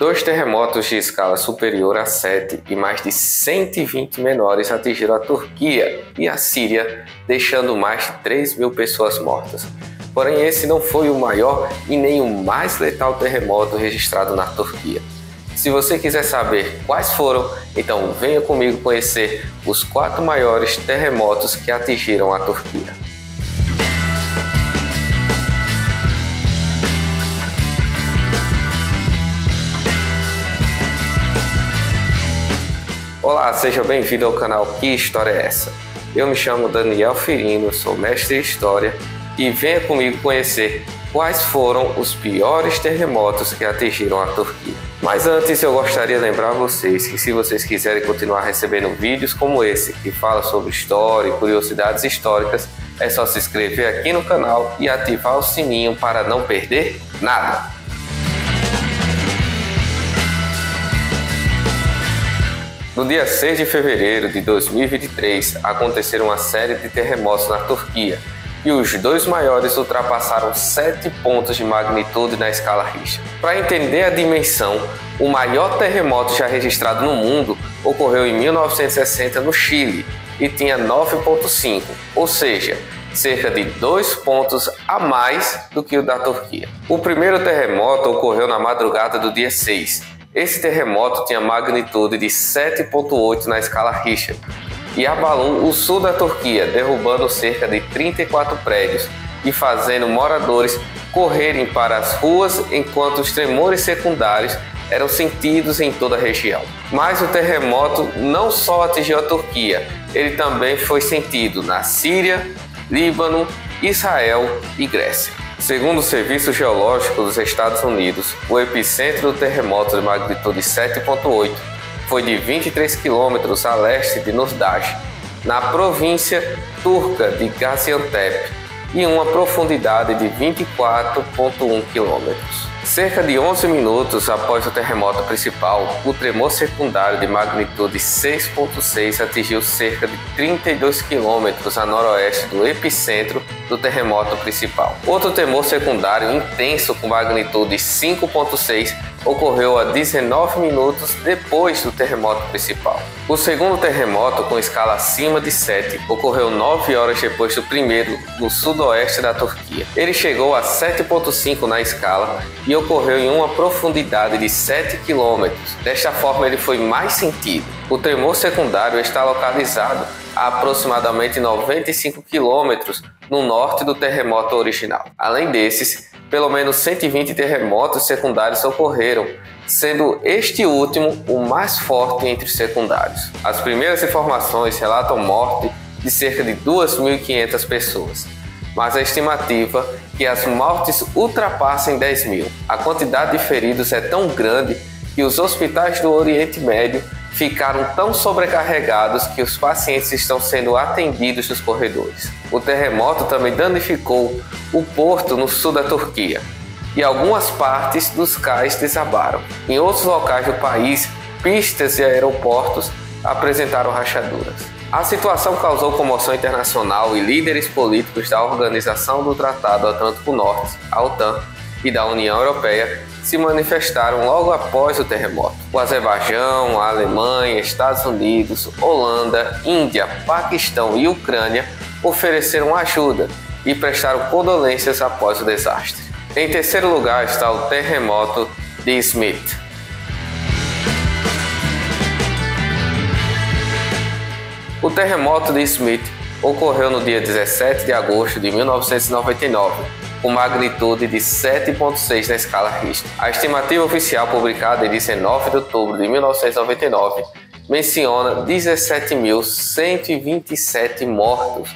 Dois terremotos de escala superior a 7 e mais de 120 menores atingiram a Turquia e a Síria, deixando mais de 3.000 pessoas mortas. Porém, esse não foi o maior e nem o mais letal terremoto registrado na Turquia. Se você quiser saber quais foram, então venha comigo conhecer os 4 maiores terremotos que atingiram a Turquia. Olá, seja bem-vindo ao canal Que História é Essa? Eu me chamo Daniel Firino, sou mestre em História e venha comigo conhecer quais foram os piores terremotos que atingiram a Turquia. Mas antes eu gostaria de lembrar vocês que se vocês quiserem continuar recebendo vídeos como esse, que fala sobre história e curiosidades históricas, é só se inscrever aqui no canal e ativar o sininho para não perder nada. No dia 6 de fevereiro de 2023, aconteceram uma série de terremotos na Turquia e os 2 maiores ultrapassaram 7 pontos de magnitude na escala Richter. Para entender a dimensão, o maior terremoto já registrado no mundo ocorreu em 1960 no Chile e tinha 9,5, ou seja, cerca de 2 pontos a mais do que o da Turquia. O primeiro terremoto ocorreu na madrugada do dia 6. Esse terremoto tinha magnitude de 7,8 na escala Richter e abalou o sul da Turquia, derrubando cerca de 34 prédios e fazendo moradores correrem para as ruas enquanto os tremores secundários eram sentidos em toda a região. Mas o terremoto não só atingiu a Turquia, ele também foi sentido na Síria, Líbano, Israel e Grécia. Segundo o Serviço Geológico dos Estados Unidos, o epicentro do terremoto de magnitude 7,8 foi de 23 quilômetros a leste de Nurdaj, na província turca de Gaziantep, e uma profundidade de 24,1 quilômetros. Cerca de 11 minutos após o terremoto principal, o tremor secundário de magnitude 6,6 atingiu cerca de 32 quilômetros a noroeste do epicentro do terremoto principal. Outro tremor secundário intenso com magnitude 5,6 ocorreu a 19 minutos depois do terremoto principal. O segundo terremoto, com escala acima de 7, ocorreu 9 horas depois do primeiro, no sudoeste da Turquia. Ele chegou a 7,5 na escala e ocorreu em uma profundidade de 7 km. Desta forma, ele foi mais sentido. O tremor secundário está localizado a aproximadamente 95 km no norte do terremoto original. Além desses, pelo menos 120 terremotos secundários ocorreram, sendo este último o mais forte entre os secundários. As primeiras informações relatam morte de cerca de 2.500 pessoas, mas a estimativa é que as mortes ultrapassem 10.000. A quantidade de feridos é tão grande que os hospitais do Oriente Médio ficaram tão sobrecarregados que os pacientes estão sendo atendidos nos corredores. O terremoto também danificou o porto no sul da Turquia e algumas partes dos cais desabaram. Em outros locais do país, pistas e aeroportos apresentaram rachaduras. A situação causou comoção internacional e líderes políticos da Organização do Tratado Atlântico Norte, a OTAN, e da União Europeia se manifestaram logo após o terremoto. O Azerbaijão, a Alemanha, Estados Unidos, Holanda, Índia, Paquistão e Ucrânia ofereceram ajuda e prestaram condolências após o desastre. Em terceiro lugar está o terremoto de Izmit. O terremoto de Izmit ocorreu no dia 17 de agosto de 1999, com magnitude de 7,6 na escala Richter. A estimativa oficial publicada em 19 de outubro de 1999 menciona 17.127 mortos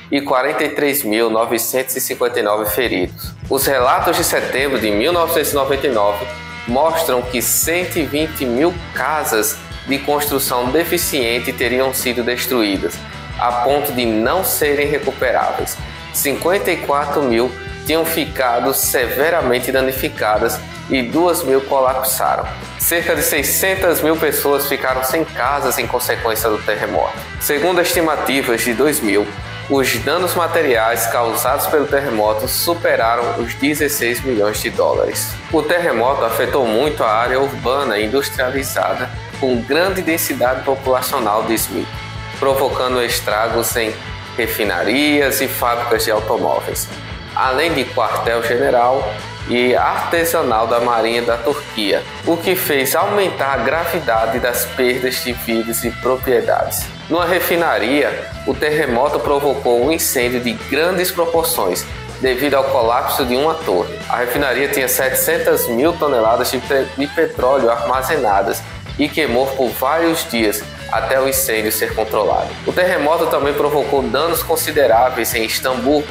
e 43.959 feridos. Os relatos de setembro de 1999 mostram que 120.000 casas de construção deficiente teriam sido destruídas, a ponto de não serem recuperáveis. 54.000 tinham ficado severamente danificadas e 2.000 colapsaram. Cerca de 600.000 pessoas ficaram sem casas em consequência do terremoto. Segundo estimativas de 2000, Os danos materiais causados pelo terremoto superaram os 16 milhões de dólares. O terremoto afetou muito a área urbana e industrializada, com grande densidade populacional de Smith, provocando estragos em refinarias e fábricas de automóveis, além de quartel-general e artesanal da Marinha da Turquia, o que fez aumentar a gravidade das perdas de vidas e propriedades. Numa refinaria, o terremoto provocou um incêndio de grandes proporções devido ao colapso de uma torre. A refinaria tinha 700 mil toneladas de petróleo armazenadas e queimou por vários dias até o incêndio ser controlado. O terremoto também provocou danos consideráveis em Istambul,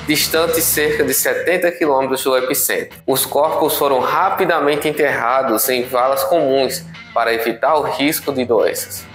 distante cerca de 70 quilômetros do epicentro. Os corpos foram rapidamente enterrados em valas comuns para evitar o risco de doenças.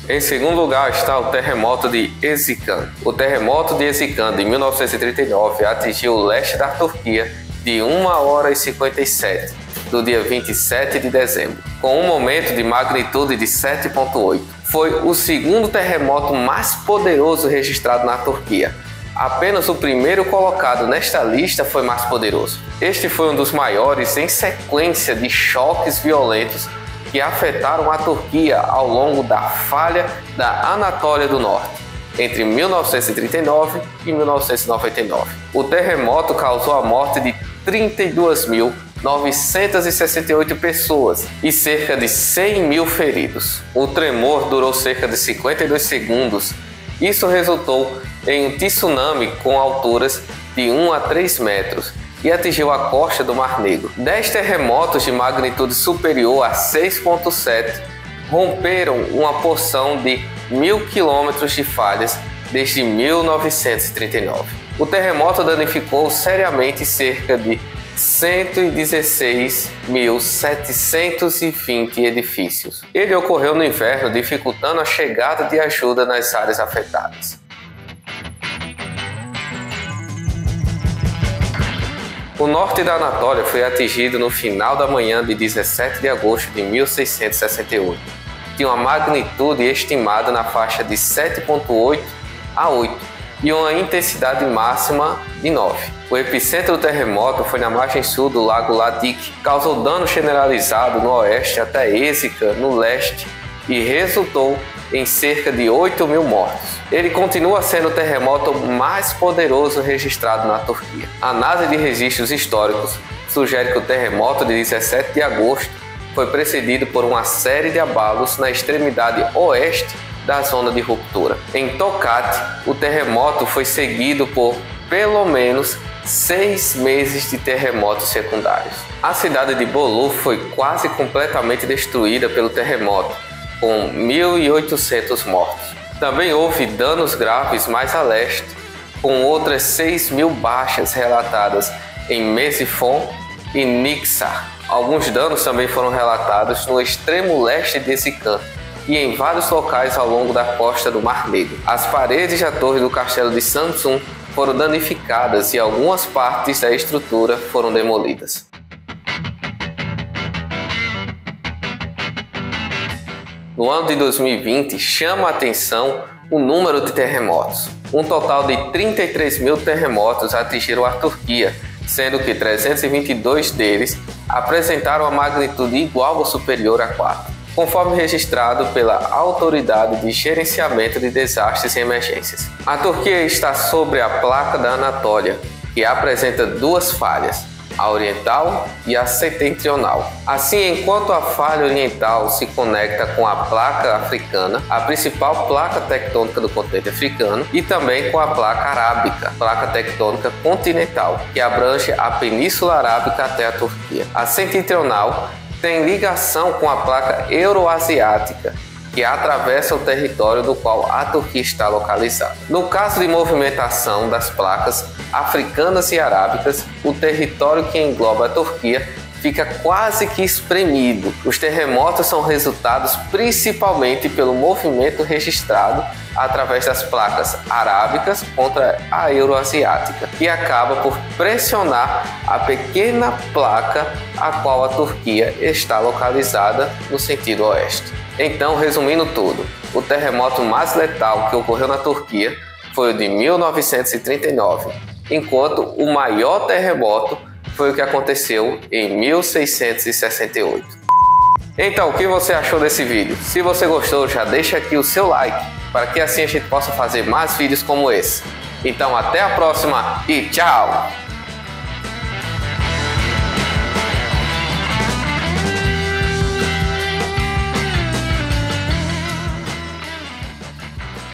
Em segundo lugar está o terremoto de Erzincan. O terremoto de Erzincan de 1939 atingiu o leste da Turquia de 1h57 do dia 27 de dezembro, com um momento de magnitude de 7,8. Foi o segundo terremoto mais poderoso registrado na Turquia. Apenas o primeiro colocado nesta lista foi mais poderoso. Este foi um dos maiores em sequência de choques violentos que afetaram a Turquia ao longo da falha da Anatólia do Norte, entre 1939 e 1999. O terremoto causou a morte de 32.968 pessoas e cerca de 100 mil feridos. O tremor durou cerca de 52 segundos. Isso resultou em um tsunami com alturas de 1 a 3 metros e atingiu a costa do Mar Negro. 10 terremotos de magnitude superior a 6,7 romperam uma porção de 1.000 quilômetros de falhas desde 1939. O terremoto danificou seriamente cerca de 116.720 edifícios. Ele ocorreu no inverno, dificultando a chegada de ajuda nas áreas afetadas. O norte da Anatólia foi atingido no final da manhã de 17 de agosto de 1668. Tinha uma magnitude estimada na faixa de 7,8 a 8 e uma intensidade máxima de 9. O epicentro do terremoto foi na margem sul do lago Ladik, causou dano generalizado no oeste até Erzincan, no leste, e resultou em cerca de 8.000 mortos. Ele continua sendo o terremoto mais poderoso registrado na Turquia. A análise de registros históricos sugere que o terremoto de 17 de agosto foi precedido por uma série de abalos na extremidade oeste da zona de ruptura. Em Tokat, o terremoto foi seguido por pelo menos 6 meses de terremotos secundários. A cidade de Bolu foi quase completamente destruída pelo terremoto, com 1.800 mortos. Também houve danos graves mais a leste, com outras 6.000 baixas relatadas em Mesifon e Niksar. Alguns danos também foram relatados no extremo leste de Erzincan e em vários locais ao longo da costa do Mar Negro. As paredes da torre do castelo de Samsun foram danificadas e algumas partes da estrutura foram demolidas. No ano de 2020, chama a atenção o número de terremotos. Um total de 33.000 terremotos atingiram a Turquia, sendo que 322 deles apresentaram a magnitude igual ou superior a 4, conforme registrado pela Autoridade de Gerenciamento de Desastres e Emergências. A Turquia está sobre a placa da Anatólia, que apresenta duas falhas, a oriental e a setentrional. Assim, enquanto a falha oriental se conecta com a placa africana, a principal placa tectônica do continente africano, e também com a placa arábica, placa tectônica continental, que abrange a Península Arábica até a Turquia. A setentrional tem ligação com a placa euroasiática, que atravessa o território do qual a Turquia está localizada. No caso de movimentação das placas africanas e arábicas, o território que engloba a Turquia fica quase que espremido. Os terremotos são resultados principalmente pelo movimento registrado através das placas arábicas contra a euroasiática, que acaba por pressionar a pequena placa a qual a Turquia está localizada no sentido oeste. Então, resumindo tudo, o terremoto mais letal que ocorreu na Turquia foi o de 1939, enquanto o maior terremoto foi o que aconteceu em 1668. Então, o que você achou desse vídeo? Se você gostou, já deixa aqui o seu like, para que assim a gente possa fazer mais vídeos como esse. Então, até a próxima e tchau!